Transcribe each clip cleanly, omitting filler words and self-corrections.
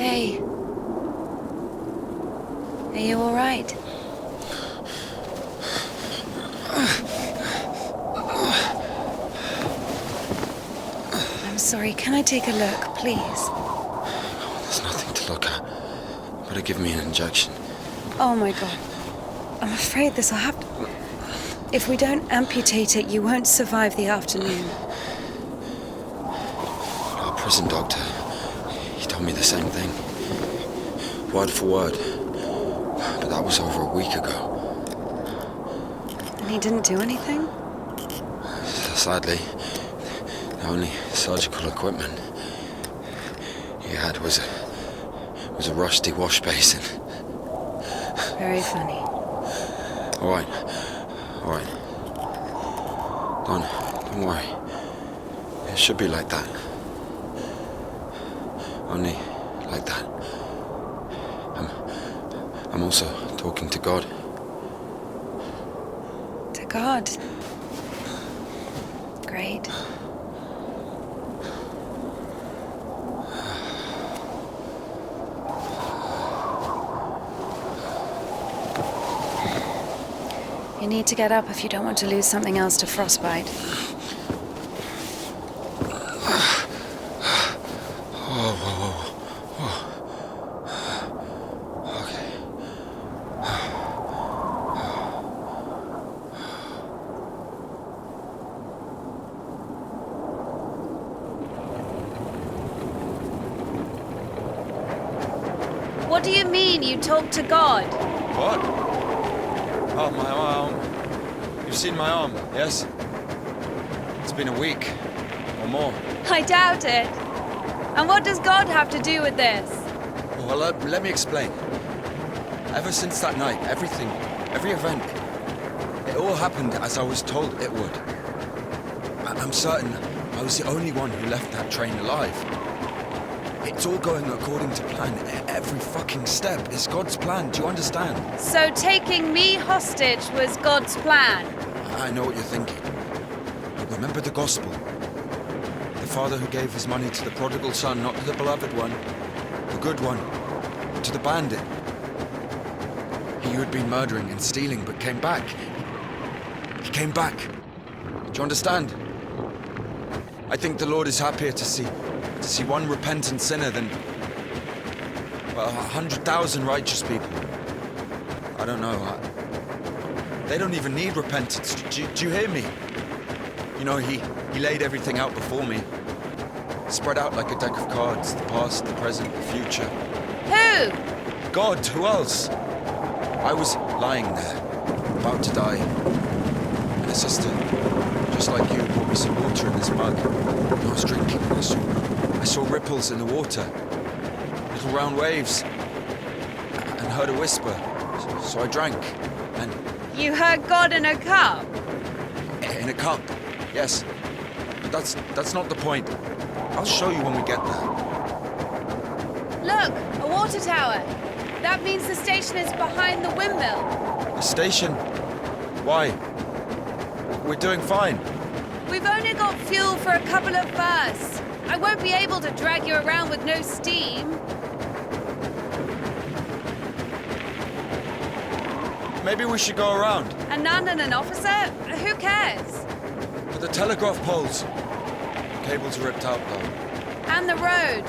Hey. Are you all right? I'm sorry, can I take a look, please? There's nothing to look at. Better give me an injection. Oh my god. I'm afraid this'll have to... If we don't amputate it, you won't survive the afternoon. Our prison doctor, he told me the same thing. Word for word. But that was over a week ago. And he didn't do anything? Sadly, the only surgical equipment he had was a rusty wash basin. Very funny. All right. Don't worry. It should be like that. Only like that. I'm also talking to God. To God. Great. You need to get up if you don't want to lose something else to frostbite. Okay. What do you mean you talk to God? What? Oh, my arm. You've seen my arm, yes? It's been a week or more. I doubt it. And what does God have to do with this? Well, let me explain. Ever since that night, every event, it all happened as I was told it would. I'm certain I was the only one who left that train alive. It's all going according to plan. Every fucking step is God's plan. Do you understand? So taking me hostage was God's plan? I know what you're thinking. But remember the gospel. The father who gave his money to the prodigal son, not to the beloved one, the good one, to the bandit. He who had been murdering and stealing but came back. He came back. Do you understand? I think the Lord is happier to see one repentant sinner than, well, 100,000 righteous people. I don't know. They don't even need repentance. Do you hear me? You know, he laid everything out before me. Spread out like a deck of cards. The past, the present, the future. Who? God, who else? I was lying there, about to die. And a sister, just like you, brought me some water in this mug. And I was drinking and I saw ripples in the water. Little round waves. And heard a whisper. So I drank. And You heard God in a cup? in a cup, yes. But that's not the point. I'll show you when we get there. Look, a water tower. That means the station is behind the windmill. The station? Why? We're doing fine. We've only got fuel for a couple of bursts. I won't be able to drag you around with no steam. Maybe we should go around. A nun and an officer? Who cares? But the telegraph poles. The cables are ripped out though. And the road.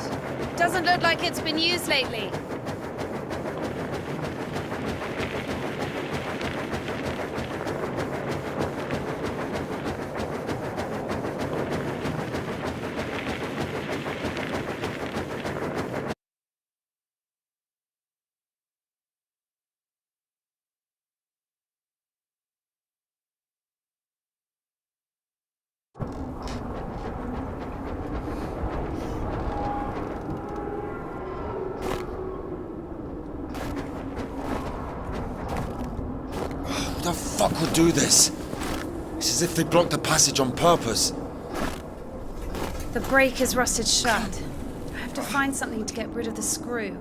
Doesn't look like it's been used lately. Who the fuck would do this? It's as if they blocked the passage on purpose. The brake is rusted shut. I have to find something to get rid of the screw.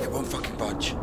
It won't fucking budge.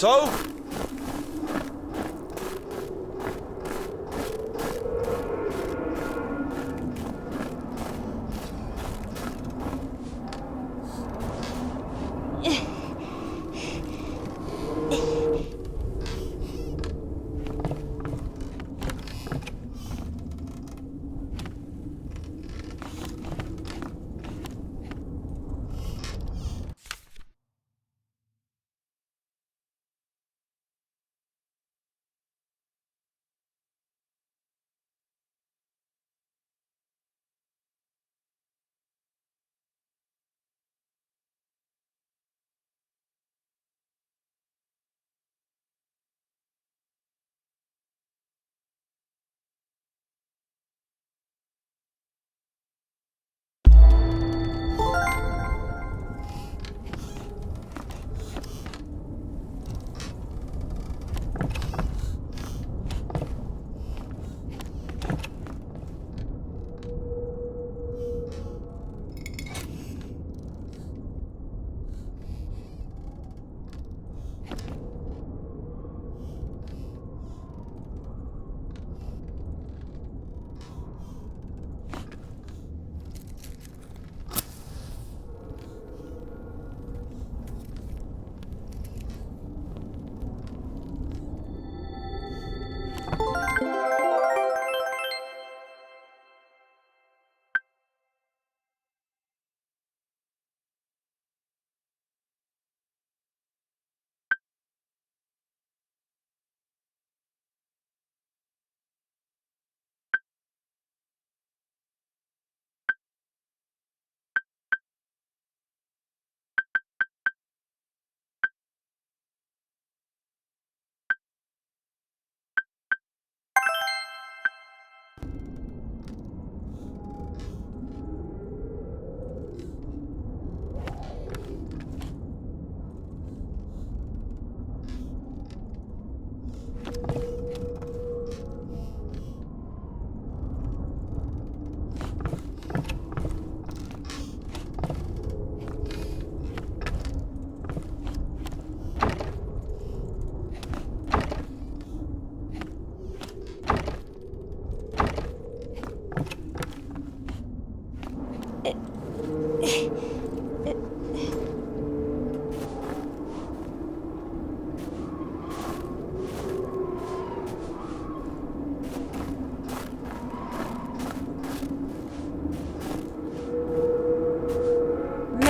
So?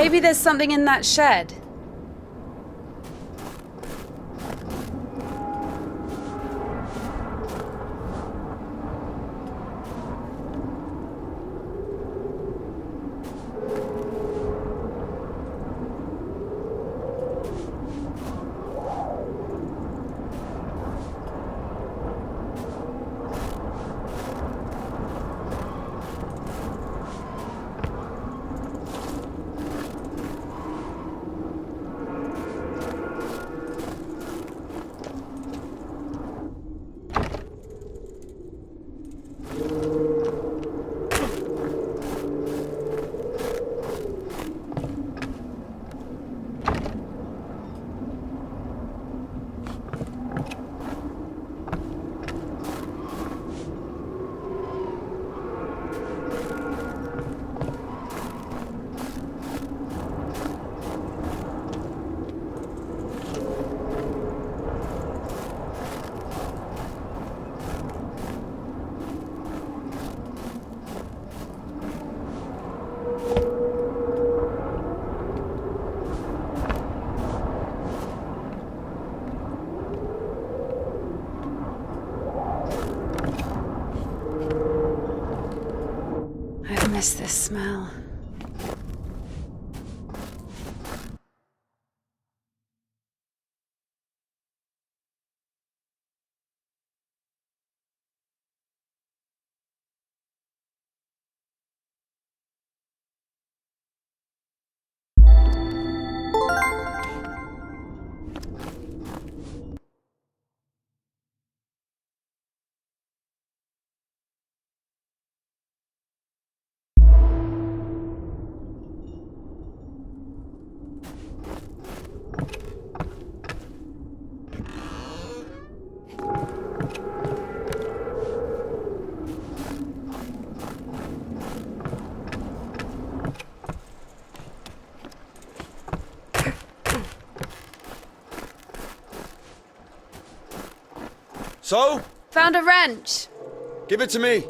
Maybe there's something in that shed. I miss this smell. So? Found a wrench. Give it to me.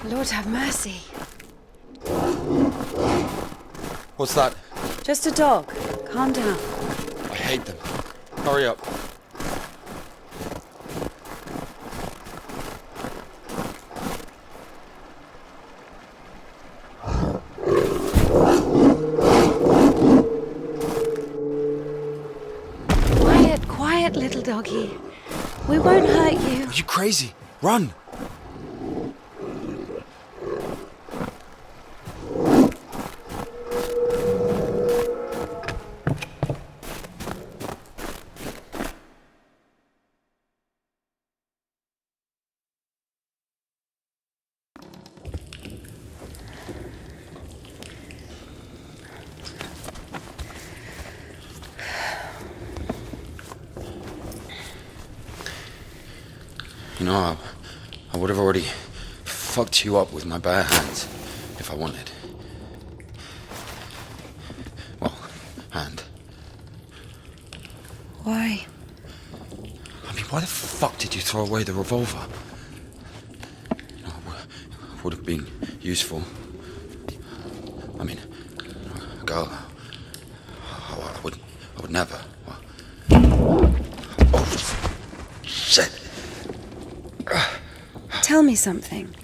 Lord have mercy. What's that? Just a dog. Calm down. I hate them. Hurry up. Quiet, quiet, little doggy. We won't hurt you. Are you crazy? Run! You know, I would have already fucked you up with my bare hands if I wanted. Well, and. Why? I mean, why the fuck did you throw away the revolver? You know, it would have been useful. I mean, a girl. I would never. Oh, shit. Tell me something.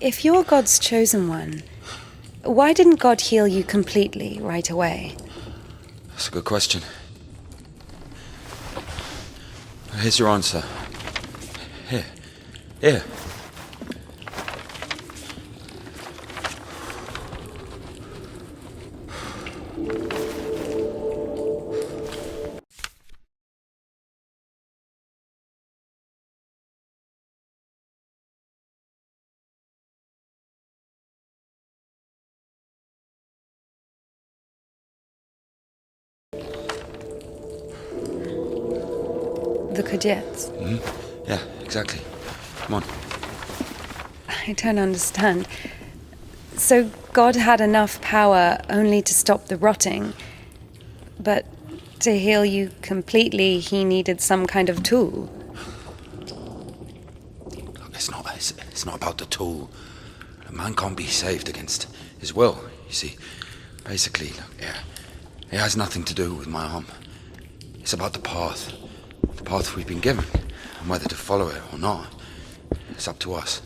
If you're God's chosen one, why didn't God heal you completely right away? That's a good question. Here's your answer. Here. The Kudets. Mm-hmm. Yeah, exactly. Come on. I don't understand. So God had enough power only to stop the rotting, but to heal you completely, he needed some kind of tool. Look, it's not about the tool. A man can't be saved against his will, you see. Basically, look, it has nothing to do with my arm. It's about the path. The path we've been given. And whether to follow it or not, it's up to us.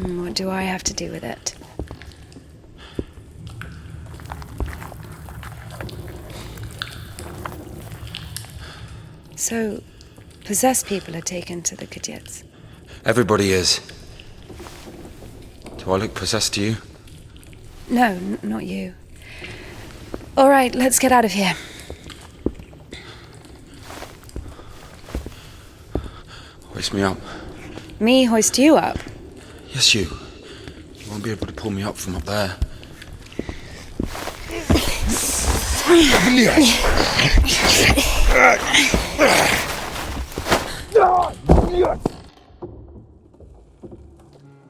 What do I have to do with it? So, possessed people are taken to the Kudets. Everybody is. Do I look possessed to you? No, not you. All right, let's get out of here. Hoist me up. Me hoist you up? Yes, you. You won't be able to pull me up from up there.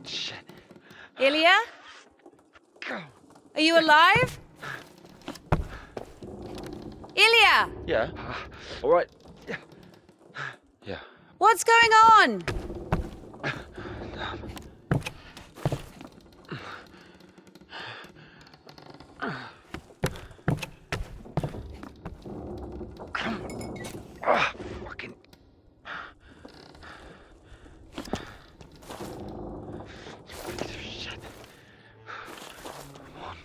Shit. Ilya? Are you alive? Ilya! Yeah. All right. Yeah. What's going on? Fucking. Shit. Come on.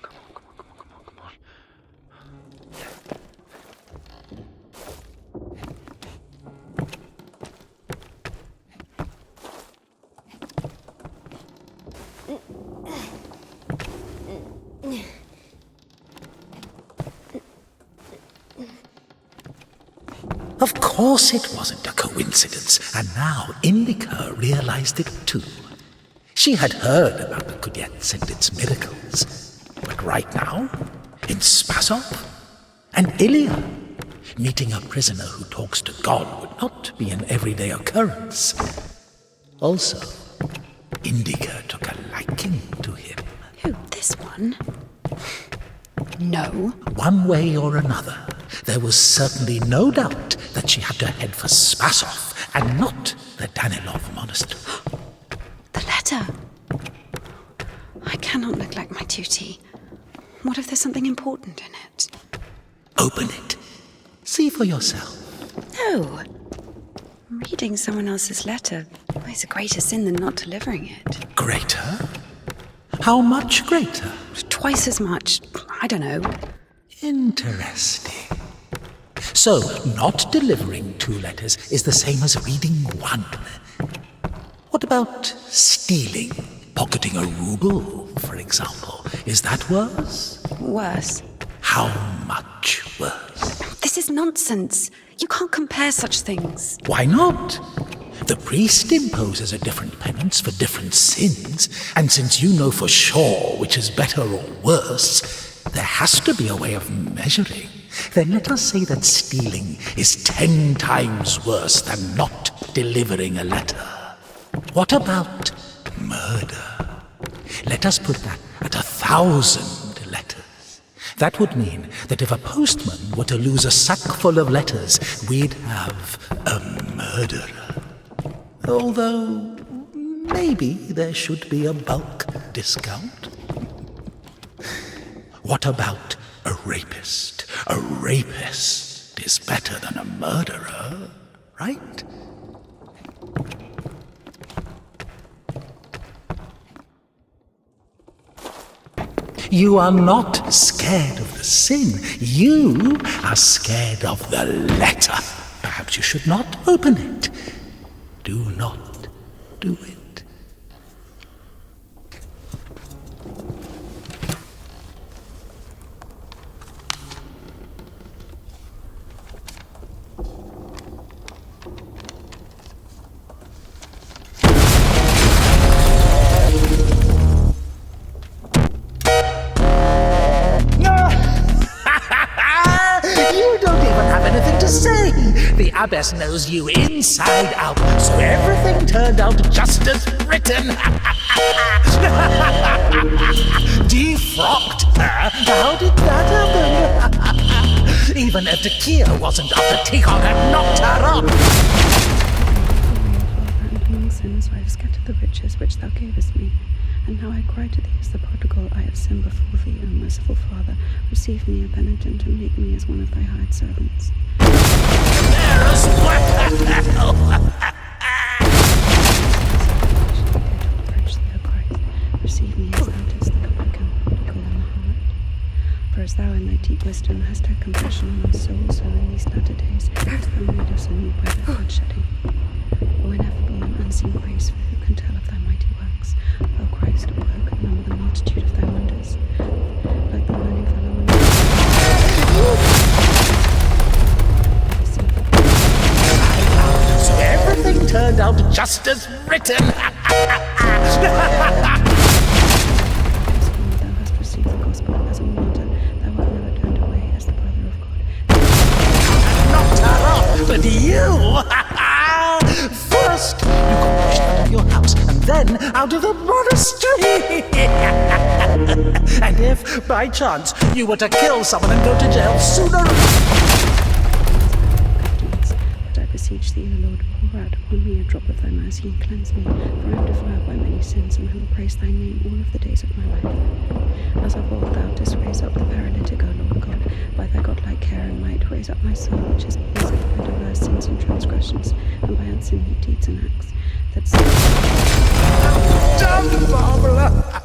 Of course it wasn't a coincidence, and now Indika realized it too. She had heard about the Kudets and its miracles, but right now, in Spasov and Ilya, meeting a prisoner who talks to God would not be an everyday occurrence. Also, Indika took a liking to him. Who, this one? No. One way or another, there was certainly no doubt that she had to head for Spasov and not the Danilov monastery. The letter. I cannot neglect my duty. What if there's something important in it? Open it. See for yourself. No. Reading someone else's letter is a greater sin than not delivering it. Greater? How much greater? Twice as much. I don't know. Interesting. So, not delivering 2 letters is the same as reading 1. What about stealing? Pocketing a ruble, for example. Is that worse? Worse. How much worse? This is nonsense. You can't compare such things. Why not? The priest imposes a different penance for different sins, and since you know for sure which is better or worse, there has to be a way of measuring. Then let us say that stealing is 10 times worse than not delivering a letter. What about murder? Let us put that at 1,000 letters. That would mean that if a postman were to lose a sack full of letters, we'd have a murderer. Although, maybe there should be a bulk discount. What about a rapist? A rapist is better than a murderer, right? You are not scared of the sin. You are scared of the letter. Perhaps you should not open it. Do not do it. You don't even have anything to say. The abbess knows you inside out, so everything turned out just as written. Defrocked her? How did that happen? Even Evdokia wasn't after Tikhon had knocked her up. And among sinners I have scattered the riches which thou gavest me. And now I cry to thee as the prodigal, I have sinned before thee, O merciful Father. Receive me, a penitent, and make me as one of thy hired servants. There's what the hell? Approach thee, O Christ. Receive me as thou didst the publican, prodigal in the heart. For as thou in thy deep wisdom hast had compassion on our souls, so in these latter days hast thou made us anew by thy blood shedding. O ineffable and unseen grace, for who can tell of thy mighty works? O Christ, who could number the multitude of thy wonders, like the learning fellow in So everything turned out just as written. thou hast received the gospel as a martyr, thou art never turned away as the brother of God. Knocked her up, but you! First, you got pushed out of your house, and then out of the monastery! And if, by chance, you were to kill someone and go to jail sooner... But I beseech thee, O Lord, pour pour out upon me a drop of thy mercy and cleanse me, for I am defiled by many sins, and I will praise thy name all of the days of my life. As of old thou didst raise up the paralytic, O Lord God, by thy godlike care and might, raise up my soul, which is possessed by diverse sins and transgressions, and by unseemly deeds and acts, that Done, Barbara!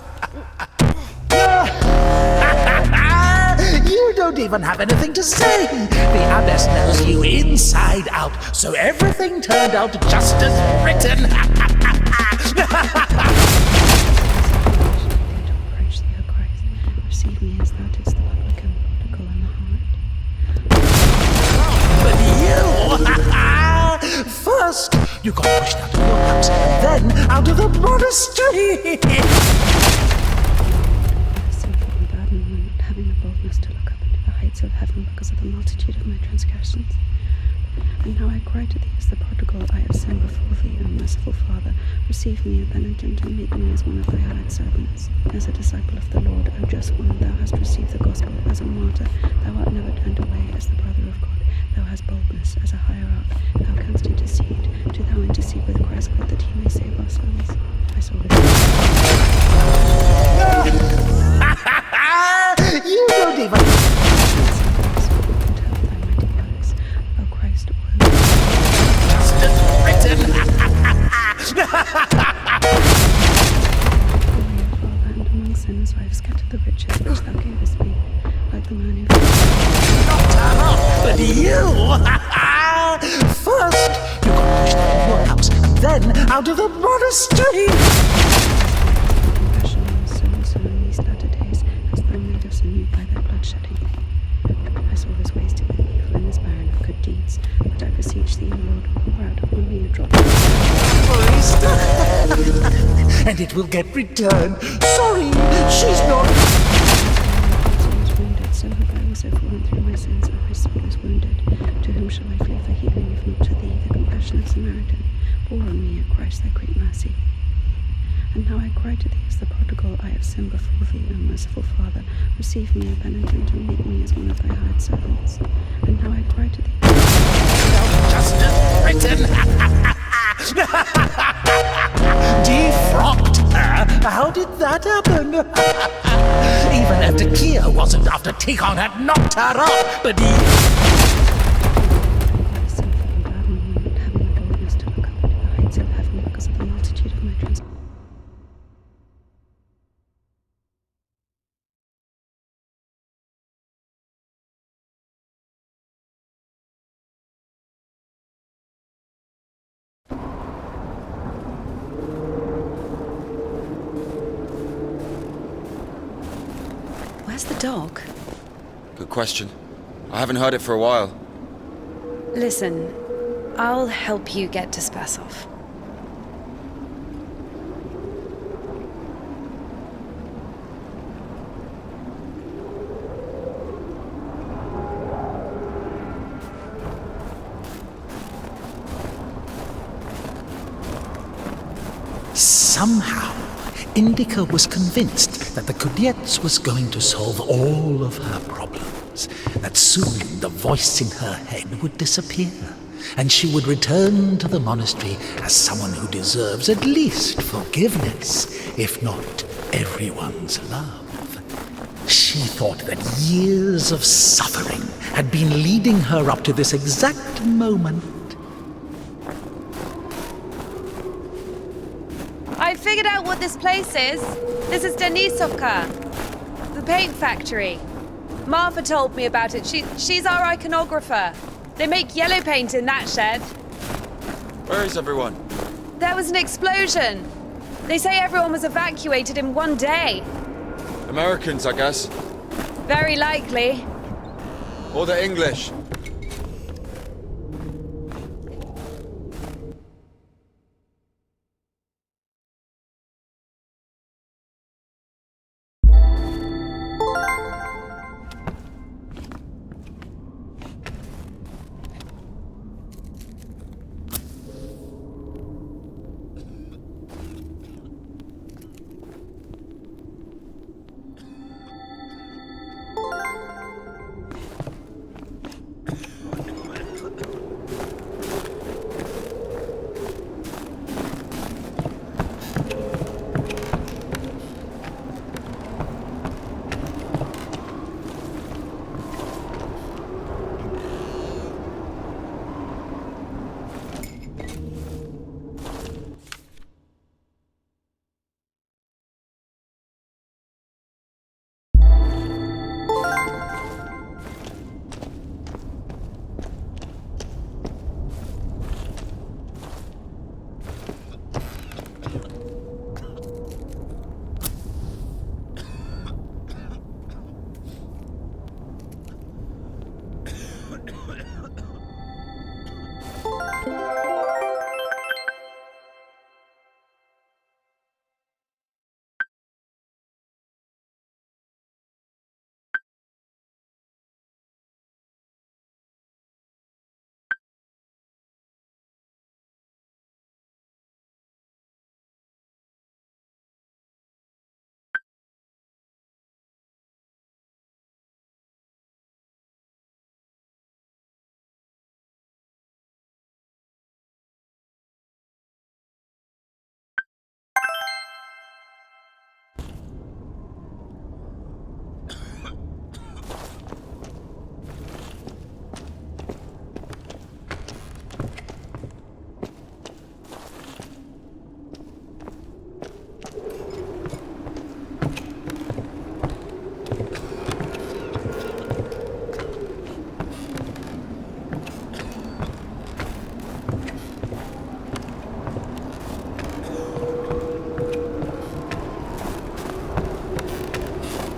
You don't even have anything to say. The abbess knows you inside out, so everything turned out just as written. approach thee, O Christ. Receive me as thou didst the publican, prodigal, and the harlot. But you... First, you got pushed out of your house, then out of the monastery. Sinful and burdened, and not having the boldness to look up into the heights of heaven because of the multitude of my transgressions. And now I cry to thee as the prodigal, I have sinned before thee, O merciful Father. Receive me, a penitent, and make me as one of thy hired servants. As a disciple of the Lord, O just one, thou hast received the gospel. As a martyr, thou art never turned away. As the brother of God, thou hast boldness. As a higher-up, thou canst intercede. Do thou intercede with Christ God, that he may save our souls. I saw this. You don't even... Thy mighty works, O Christ, or who? Just as written. And among sinners I have scattered the riches which thou gavest me, like the man who... But you... First, you got pushed out of your house, and then out of the monastery. Compassion on the soul, so in these latter days hast thou made us anew by thy bloodshedding. I saw this wasted with evil and is barren of good deeds, but I beseech thee, O Lord, pour out upon me a drop of And it will get returned. Sorry, she's not... soul is wounded, so have I also fallen through my sins, and my soul is wounded. To whom shall I flee for healing, if not to thee, the compassionate Samaritan? Pour on me, O Christ, thy great mercy. And now I cry to thee as the prodigal, I have sinned before thee, O merciful Father. Receive me, a penitent, and make me as one of thy hired servants. And now I cry to thee. Just as written. Defrocked her? How did that happen? Even after Kia wasn't after Tikon had knocked her up, but he... Sinful and burdened, and not having the boldness to look up into the heights of heaven because of the multitude of my transgressions. Where's the dog? Good question. I haven't heard it for a while. Listen, I'll help you get to Spasov. Somehow, Indika was convinced that the Kudets was going to solve all of her problems, that soon the voice in her head would disappear, and she would return to the monastery as someone who deserves at least forgiveness, if not everyone's love. She thought that years of suffering had been leading her up to this exact moment. I figured out what this place is. This is Denisovka, the paint factory. Martha told me about it. She's our iconographer. They make yellow paint in that shed. Where is everyone? There was an explosion. They say everyone was evacuated in one day. Americans, I guess. Very likely. Or the English.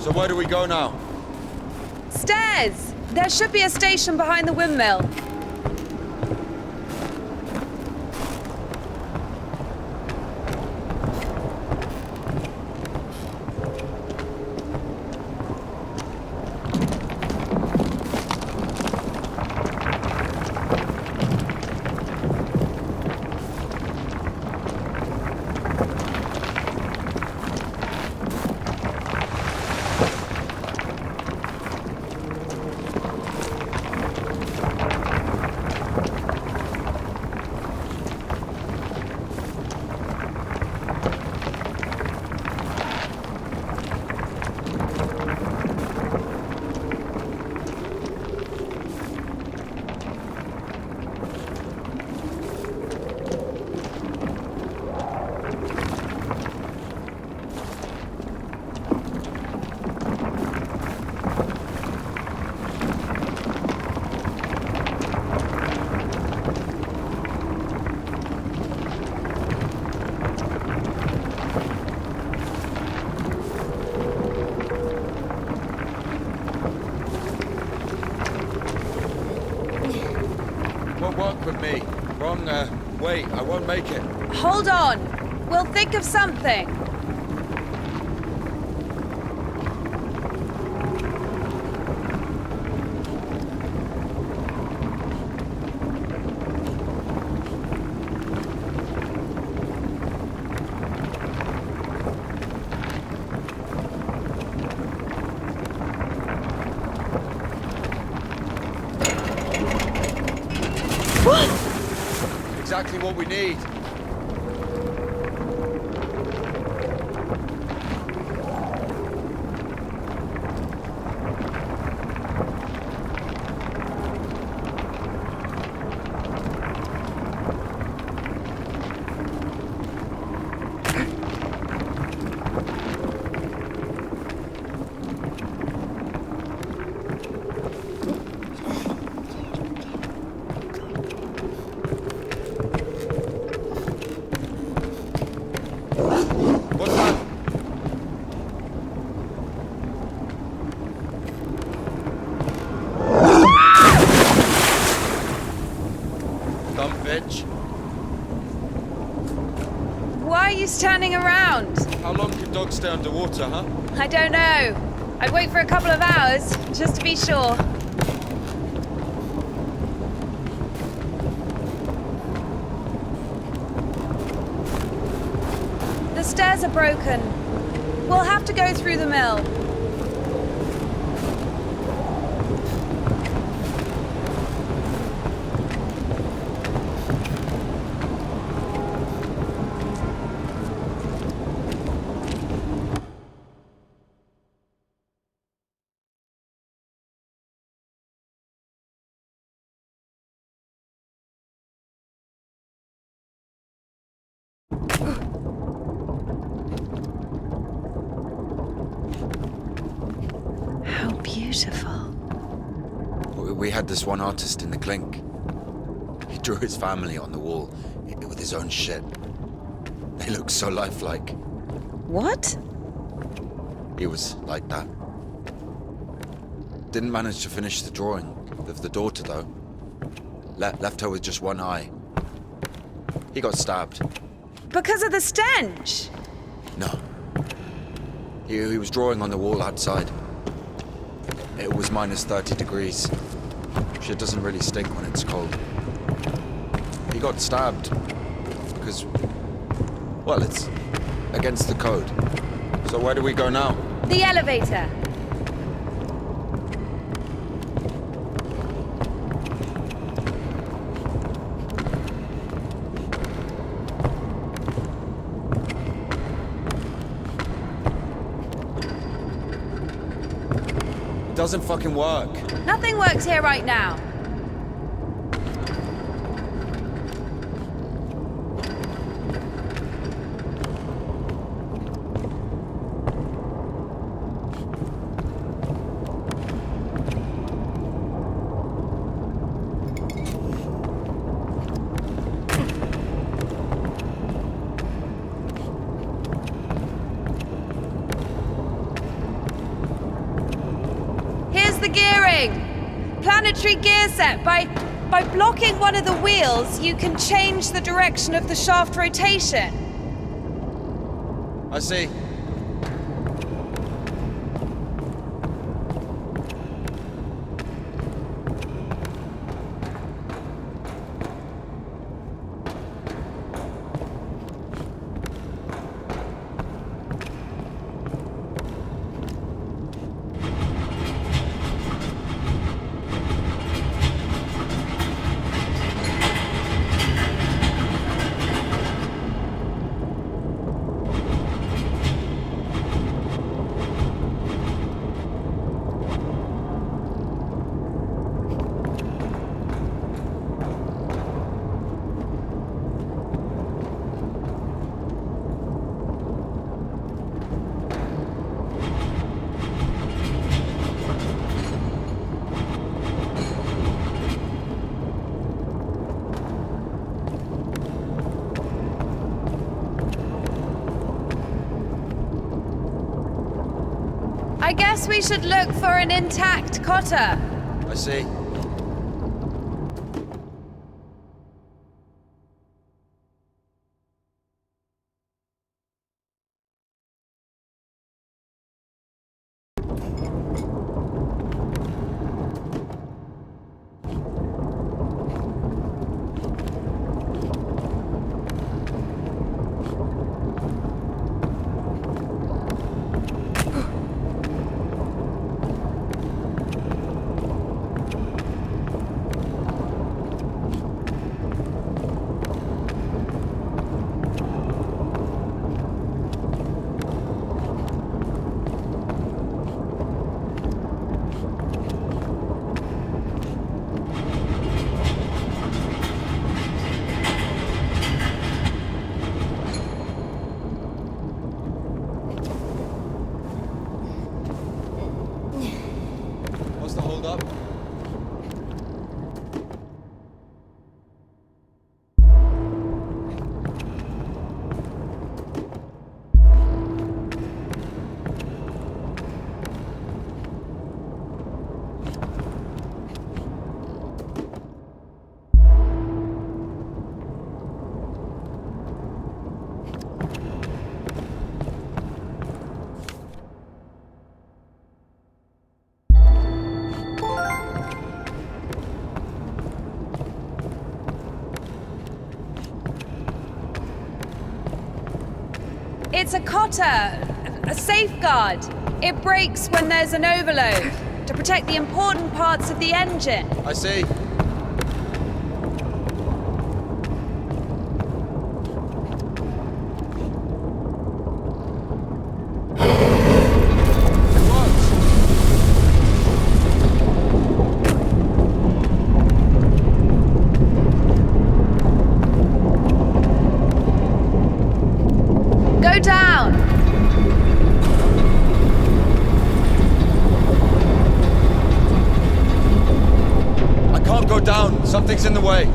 So where do we go now? Stairs! There should be a station behind the windmill. Won't work with me. Wrong way. I won't make it. Hold on. We'll think of something. Exactly what we need. What's that? Dumb bitch. Why are you standing around? How long can dogs stay underwater, huh? I don't know. I'd wait for a couple of hours, just to be sure. The stairs are broken. We'll have to go through the mill. How beautiful. We had this one artist in the clink. He drew his family on the wall with his own shit. They look so lifelike. What? He was like that. Didn't manage to finish the drawing of the daughter, though. Left her with just one eye. He got stabbed. Because of the stench? No. He was drawing on the wall outside. It was minus 30 degrees. Shit doesn't really stink when it's cold. He got stabbed because, well, it's against the code. So where do we go now? The elevator. It doesn't fucking work. Nothing works here right now. The gearing! Planetary gear set. By blocking one of the wheels, you can change the direction of the shaft rotation. I see. I guess we should look for an intact cotter. I see. What's the hold up? It's a cotter, a safeguard. It breaks when there's an overload to protect the important parts of the engine. I see. Go down! I can't go down. Something's in the way.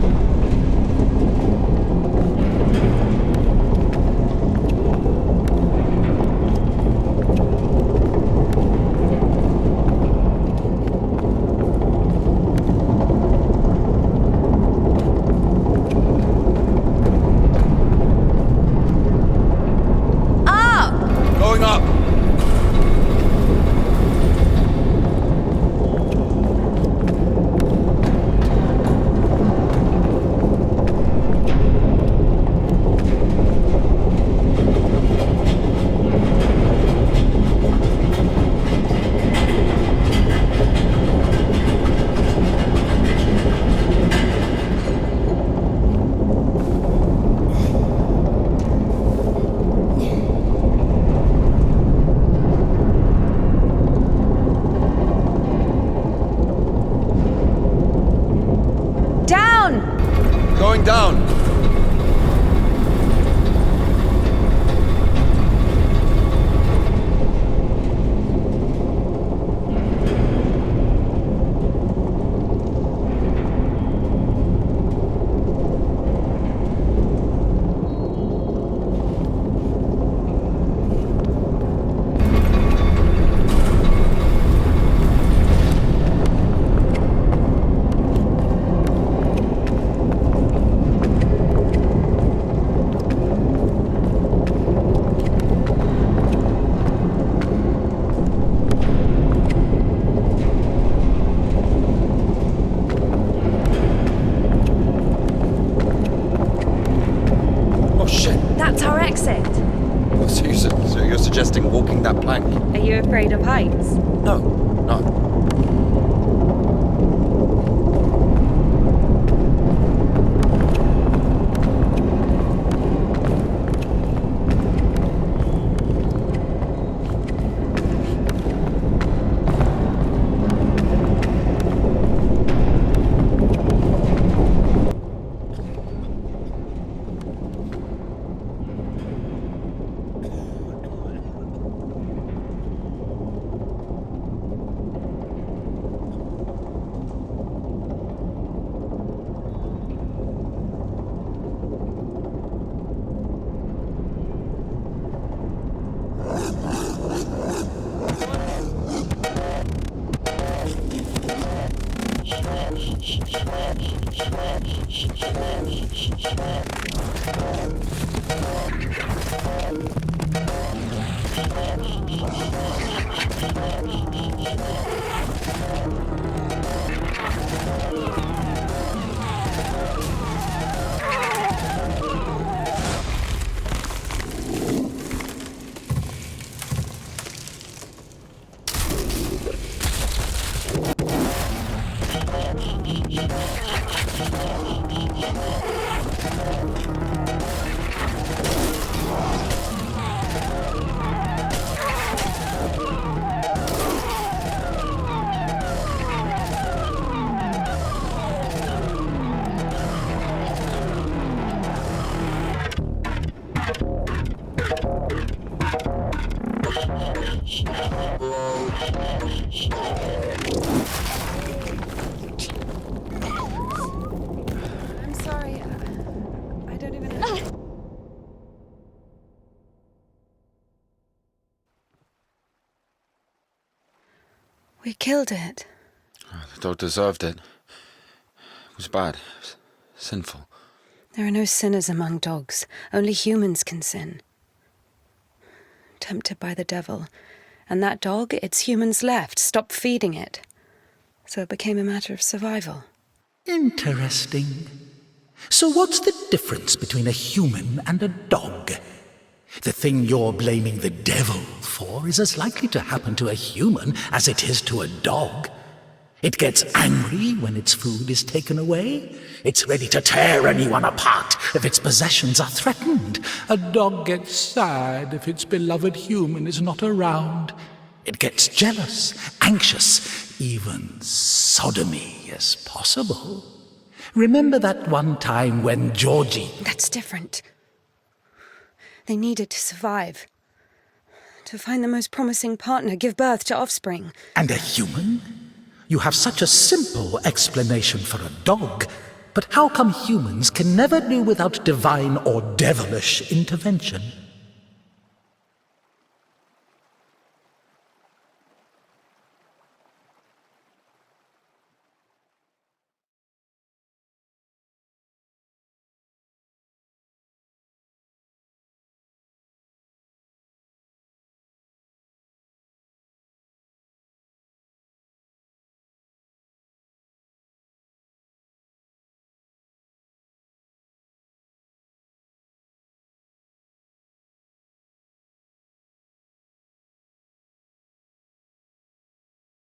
Going down! That's our exit. So you're suggesting walking that plank? Are you afraid of heights? No, no. I'm sorry. I don't even know. We killed it. The dog deserved it. It was bad. It was sinful. There are no sinners among dogs. Only humans can sin. Tempted by the devil. And that dog, its humans left, stopped feeding it. So it became a matter of survival. Interesting. So what's the difference between a human and a dog? The thing you're blaming the devil for is as likely to happen to a human as it is to a dog. It gets angry when its food is taken away. It's ready to tear anyone apart if its possessions are threatened. A dog gets sad if its beloved human is not around. It gets jealous, anxious, even sodomy is possible. Remember that one time when Georgie... That's different. They need it to survive. To find the most promising partner, give birth to offspring. And a human? You have such a simple explanation for a dog, but how come humans can never do without divine or devilish intervention?